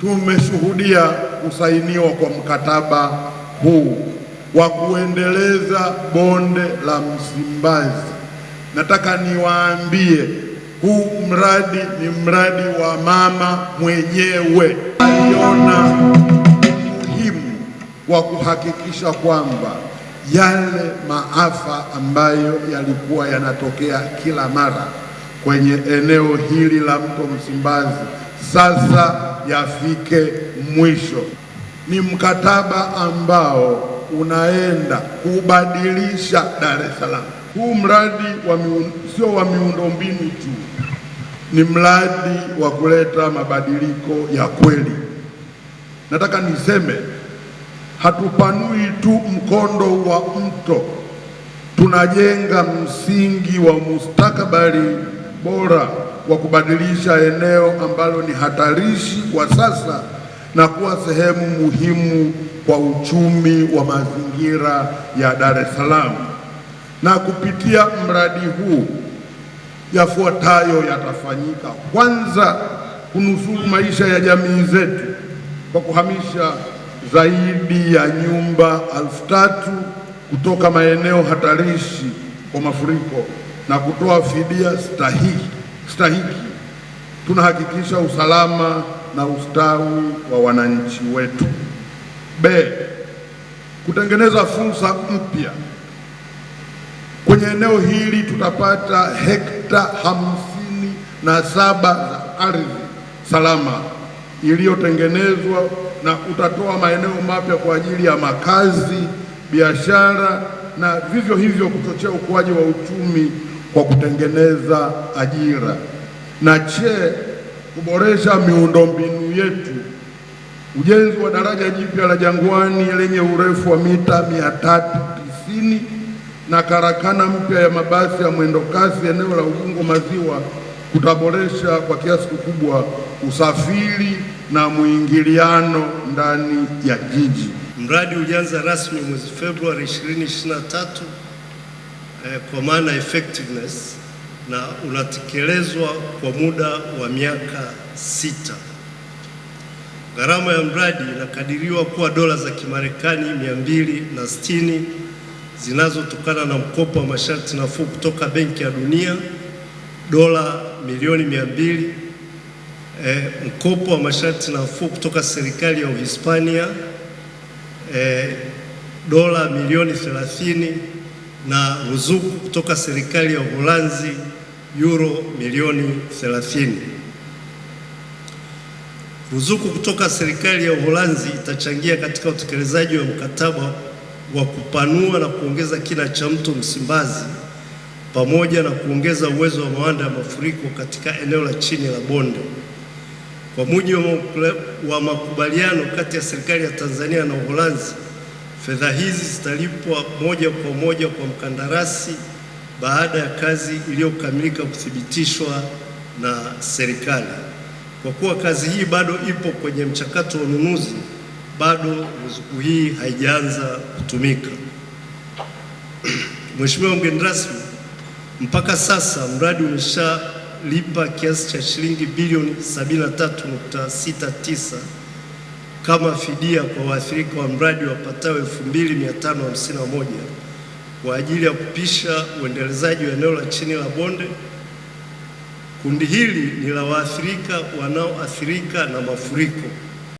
tumeshuhudia kusainiwa kwa mkataba huu wa kuendeleza bonde la Msimbazi. Nataka niwaambie huu mradi ni mradi wa mama mwenyewe. Aliona umuhimu wa kuhakikisha kwamba yale maafa ambayo yalikuwa yanatokea kila mara kwenye eneo hili la mto Msimbazi sasa yafike mwisho. Ni mkataba ambao unaenda kubadilisha Dar es Salaam. Huu mradi sio wa miundombinu tu, ni mradi wa kuleta mabadiliko ya kweli. Nataka niseme, hatupanui tu mkondo wa mto, tunajenga msingi wa mustakabali bora wa kubadilisha eneo ambalo ni hatarishi kwa sasa na kuwa sehemu muhimu kwa uchumi wa mazingira ya Dar es Salaam. Na kupitia mradi huu yafuatayo yatafanyika. Kwanza, kunusuru maisha ya jamii zetu kwa kuhamisha zaidi ya nyumba 3,000 kutoka maeneo hatarishi kwa mafuriko na kutoa fidia stahiki. Tunahakikisha usalama na ustawi wa wananchi wetu. B, kutengeneza fursa mpya. Kwenye eneo hili tutapata hekta 57 za ardhi salama iliyotengenezwa na utatoa maeneo mapya kwa ajili ya makazi, biashara na vivyo hivyo kuchochea ukuaji wa uchumi kwa kutengeneza ajira. Na kuboresha miundombinu yetu. Ujenzi wa daraja jipya la Jangwani lenye urefu wa mita 390 na karakana mpya ya mabasi ya mwendokasi eneo la Ubungo Maziwa kutaboresha kwa kiasi kikubwa usafiri na muingiliano ndani ya jiji. Mradi ulianza rasmi mwezi Februari 2023 kwa maana effectiveness, na unatekelezwa kwa muda wa miaka 6. Gharama ya mradi inakadiriwa kuwa dola za Kimarekani 260 zinazotokana na mkopo wa masharti nafuu kutoka Benki ya Dunia dola milioni 200, mkopo wa masharti nafuu kutoka serikali ya Uhispania dola milioni 30 na ruzuku kutoka serikali ya Uholanzi euro milioni 30. Ruzuku kutoka serikali ya Uholanzi itachangia katika utekelezaji wa mkataba wa kupanua na kuongeza kina cha mto Msimbazi pamoja na kuongeza uwezo wa mawanda ya mafuriko katika eneo la chini la bonde. Kwa mujibu wa makubaliano kati ya serikali ya Tanzania na Uholanzi, fedha hizi zitalipwa moja kwa moja kwa mkandarasi baada ya kazi iliyokamilika kuthibitishwa na serikali. Kwa kuwa kazi hii bado ipo kwenye mchakato wa ununuzi, bado ruzuku hii haijaanza kutumika. Mheshimiwa mgeni rasmi, mpaka sasa mradi umeshalipa kiasi cha shilingi bilioni 73.69 kama fidia kwa waathirika wa mradi wapatao 2551 kwa ajili ya kupisha uendelezaji wa eneo la chini la bonde. Kundi hili ni la waathirika wanaoathirika na mafuriko